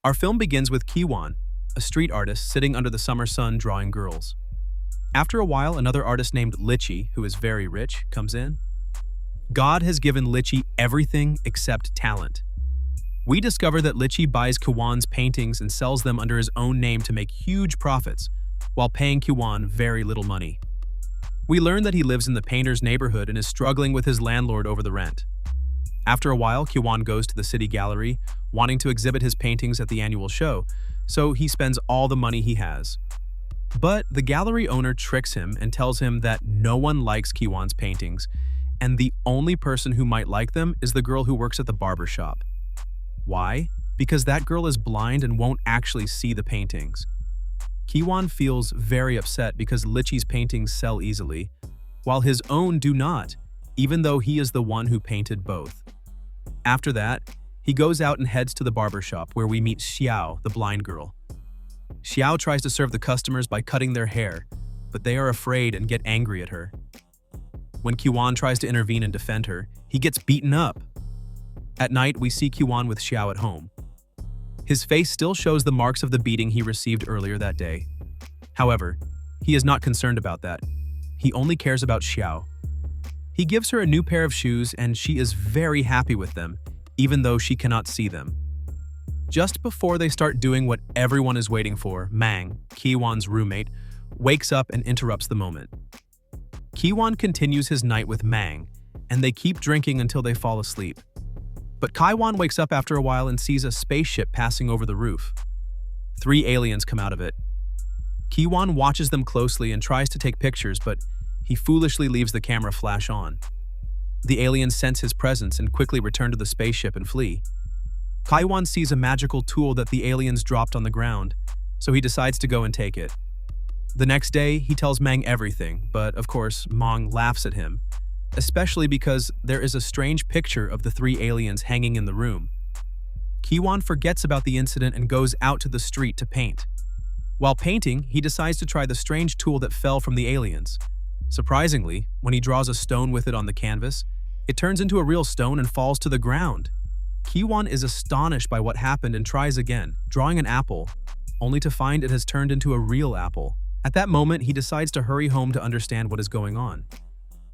Our film begins with Kiwan, a street artist sitting under the summer sun drawing girls. After a while, another artist named Lichi, who is very rich, comes in. God has given Lichi everything except talent. We discover that Lichi buys Kiwan's paintings and sells them under his own name to make huge profits, while paying Kiwan very little money. We learn that he lives in the painter's neighborhood and is struggling with his landlord over the rent. After a while, Kiwan goes to the city gallery, wanting to exhibit his paintings at the annual show, so he spends all the money he has. But the gallery owner tricks him and tells him that no one likes Kiwan's paintings, and the only person who might like them is the girl who works at the barber shop. Why? Because that girl is blind and won't actually see the paintings. Kiwan feels very upset because Lichi's paintings sell easily, while his own do not, even though he is the one who painted both. After that, he goes out and heads to the barber shop where we meet Xiao, the blind girl. Xiao tries to serve the customers by cutting their hair, but they are afraid and get angry at her. When Kiwan tries to intervene and defend her, he gets beaten up. At night, we see Kiwan with Xiao at home. His face still shows the marks of the beating he received earlier that day. However, he is not concerned about that. He only cares about Xiao. He gives her a new pair of shoes and she is very happy with them, even though she cannot see them. Just before they start doing what everyone is waiting for, Mang, Kiwan's roommate, wakes up and interrupts the moment. Kiwan continues his night with Mang, and they keep drinking until they fall asleep. But Kiwan wakes up after a while and sees a spaceship passing over the roof. 3 aliens come out of it. Kiwan watches them closely and tries to take pictures, but he foolishly leaves the camera flash on. The aliens sense his presence and quickly return to the spaceship and flee. Kiwan sees a magical tool that the aliens dropped on the ground, so he decides to go and take it. The next day, he tells Mang everything, but of course, Mang laughs at him, especially because there is a strange picture of the 3 aliens hanging in the room. Kiwan forgets about the incident and goes out to the street to paint. While painting, he decides to try the strange tool that fell from the aliens. Surprisingly, when he draws a stone with it on the canvas, it turns into a real stone and falls to the ground. Kiwan is astonished by what happened and tries again, drawing an apple, only to find it has turned into a real apple. At that moment, he decides to hurry home to understand what is going on.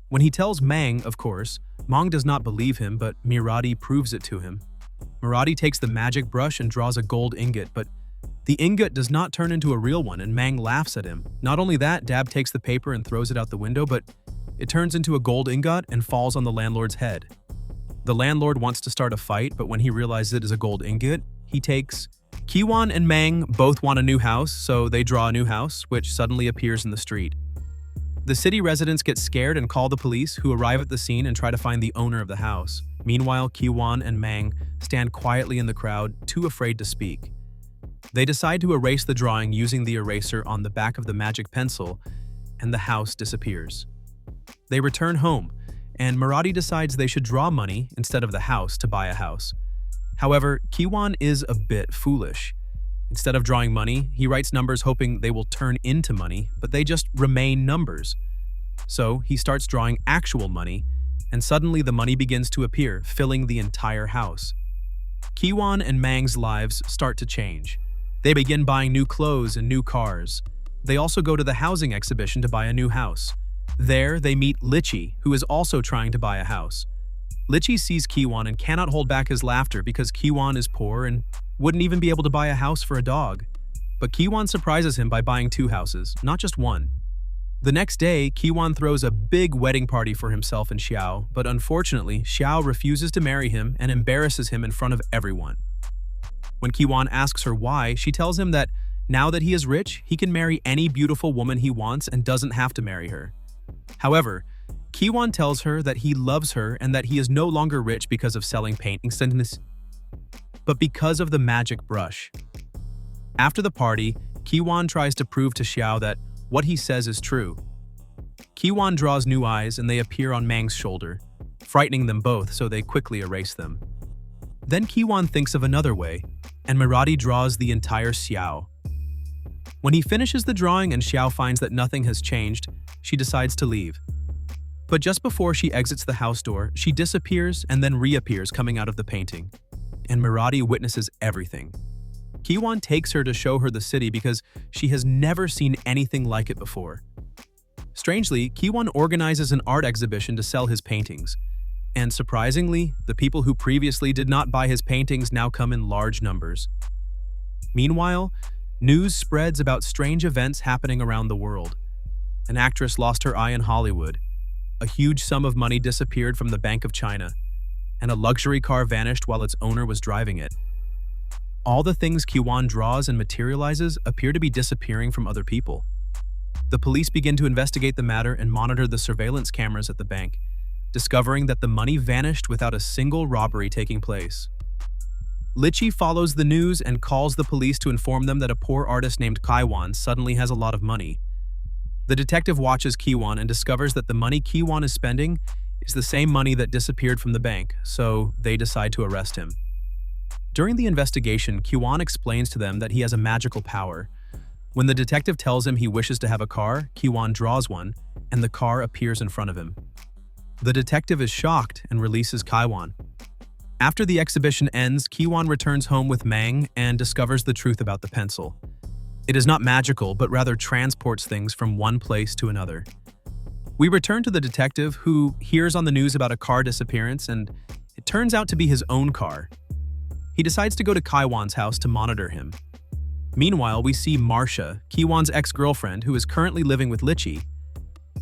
When he tells Mang, of course, Mang does not believe him, but Mirati proves it to him. Mirati takes the magic brush and draws a gold ingot, but the ingot does not turn into a real one, and Mang laughs at him. Not only that, Dab takes the paper and throws it out the window, but it turns into a gold ingot and falls on the landlord's head. The landlord wants to start a fight, but when he realizes it is a gold ingot, he takes... Kiwan and Mang both want a new house, so they draw a new house, which suddenly appears in the street. The city residents get scared and call the police, who arrive at the scene and try to find the owner of the house. Meanwhile, Kiwan and Mang stand quietly in the crowd, too afraid to speak. They decide to erase the drawing using the eraser on the back of the magic pencil, and the house disappears. They return home, and Mirati decides they should draw money instead of the house to buy a house. However, Kiwan is a bit foolish. Instead of drawing money, he writes numbers hoping they will turn into money, but they just remain numbers. So he starts drawing actual money, and suddenly the money begins to appear, filling the entire house. Kiwan and Mang's lives start to change. They begin buying new clothes and new cars. They also go to the housing exhibition to buy a new house. There, they meet Lichi, who is also trying to buy a house. Lichi sees Kiwan and cannot hold back his laughter because Kiwan is poor and wouldn't even be able to buy a house for a dog. But Kiwan surprises him by buying 2 houses, not just one. The next day, Kiwan throws a big wedding party for himself and Xiao, but unfortunately, Xiao refuses to marry him and embarrasses him in front of everyone. When Kiwan asks her why, she tells him that now that he is rich, he can marry any beautiful woman he wants and doesn't have to marry her. However, Kiwan tells her that he loves her and that he is no longer rich because of selling paintings, but because of the magic brush. After the party, Kiwan tries to prove to Xiao that what he says is true. Kiwan draws new eyes and they appear on Mang's shoulder, frightening them both, so they quickly erase them. Then Kiwan thinks of another way, and Mirati draws the entire Xiao. When he finishes the drawing and Xiao finds that nothing has changed, she decides to leave. But just before she exits the house door, she disappears and then reappears coming out of the painting, and Mirati witnesses everything. Kiwon takes her to show her the city because she has never seen anything like it before. Strangely, Kiwon organizes an art exhibition to sell his paintings. And surprisingly, the people who previously did not buy his paintings now come in large numbers. Meanwhile, news spreads about strange events happening around the world. An actress lost her eye in Hollywood, a huge sum of money disappeared from the Bank of China, and a luxury car vanished while its owner was driving it. All the things Kiwon draws and materializes appear to be disappearing from other people. The police begin to investigate the matter and monitor the surveillance cameras at the bank, discovering that the money vanished without a single robbery taking place. Lichi follows the news and calls the police to inform them that a poor artist named Kiwon suddenly has a lot of money. The detective watches Kiwon and discovers that the money Kiwon is spending is the same money that disappeared from the bank, so they decide to arrest him. During the investigation, Kiwon explains to them that he has a magical power. When the detective tells him he wishes to have a car, Kiwon draws one, and the car appears in front of him. The detective is shocked and releases Kiwon. After the exhibition ends, Kiwon returns home with Mang and discovers the truth about the pencil. It is not magical, but rather transports things from one place to another. We return to the detective, who hears on the news about a car disappearance, and it turns out to be his own car. He decides to go to Kiwon's house to monitor him. Meanwhile, we see Marcia, Kiwon's ex-girlfriend, who is currently living with Lichi.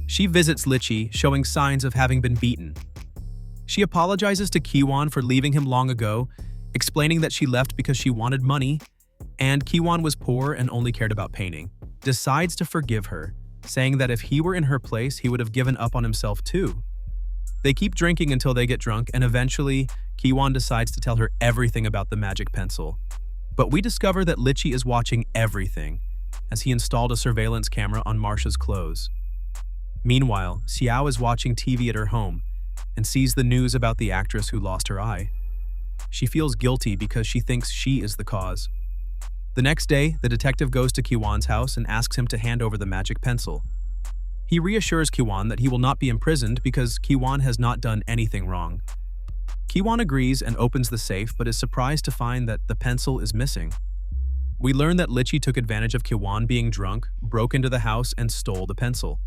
She visits Lichi, showing signs of having been beaten. She apologizes to Kiwon for leaving him long ago, explaining that she left because she wanted money, and Kiwon was poor and only cared about painting. Decides to forgive her, saying that if he were in her place, he would have given up on himself too. They keep drinking until they get drunk, and eventually, Kiwon decides to tell her everything about the magic pencil. But we discover that Lichi is watching everything, as he installed a surveillance camera on Marcia's clothes. Meanwhile, Xiao is watching TV at her home and sees the news about the actress who lost her eye. She feels guilty because she thinks she is the cause. The next day, the detective goes to Kiwon's house and asks him to hand over the magic pencil. He reassures Kiwon that he will not be imprisoned because Kiwon has not done anything wrong. Kiwon agrees and opens the safe, but is surprised to find that the pencil is missing. We learn that Lichi took advantage of Kiwon being drunk, broke into the house, and stole the pencil.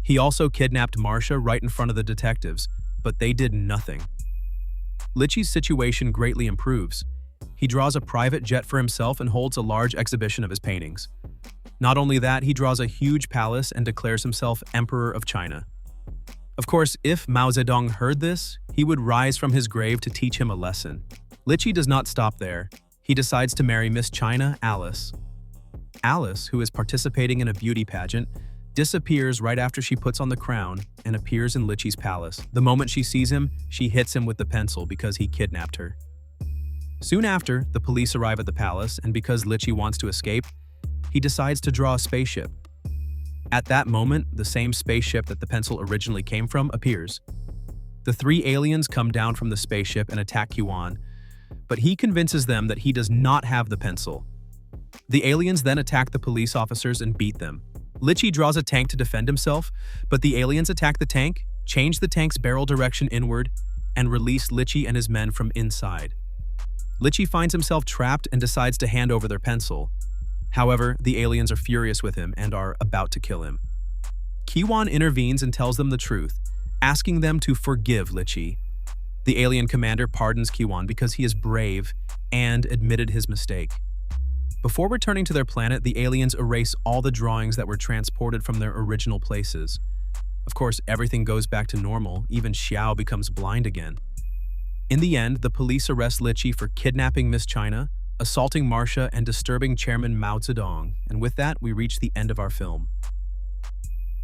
He also kidnapped Marcia right in front of the detectives, but they did nothing. Lichi's situation greatly improves. He draws a private jet for himself and holds a large exhibition of his paintings. Not only that, he draws a huge palace and declares himself Emperor of China. Of course, if Mao Zedong heard this, he would rise from his grave to teach him a lesson. Lichi does not stop there. He decides to marry Miss China, Alice. Alice, who is participating in a beauty pageant, disappears right after she puts on the crown and appears in Lichi's palace. The moment she sees him, she hits him with the pencil because he kidnapped her. Soon after, the police arrive at the palace, and because Lichi wants to escape, he decides to draw a spaceship. At that moment, the same spaceship that the pencil originally came from appears. The three aliens come down from the spaceship and attack Kiwon, but he convinces them that he does not have the pencil. The aliens then attack the police officers and beat them. Lichi draws a tank to defend himself, but the aliens attack the tank, change the tank's barrel direction inward, and release Lichi and his men from inside. Lichi finds himself trapped and decides to hand over their pencil. However, the aliens are furious with him and are about to kill him. Kiwon intervenes and tells them the truth, asking them to forgive Lichi. The alien commander pardons Kiwon because he is brave and admitted his mistake. Before returning to their planet, the aliens erase all the drawings that were transported from their original places. Of course, everything goes back to normal, even Xiao becomes blind again. In the end, the police arrest Lichi for kidnapping Miss China, assaulting Marcia, and disturbing Chairman Mao Zedong, and with that, we reach the end of our film.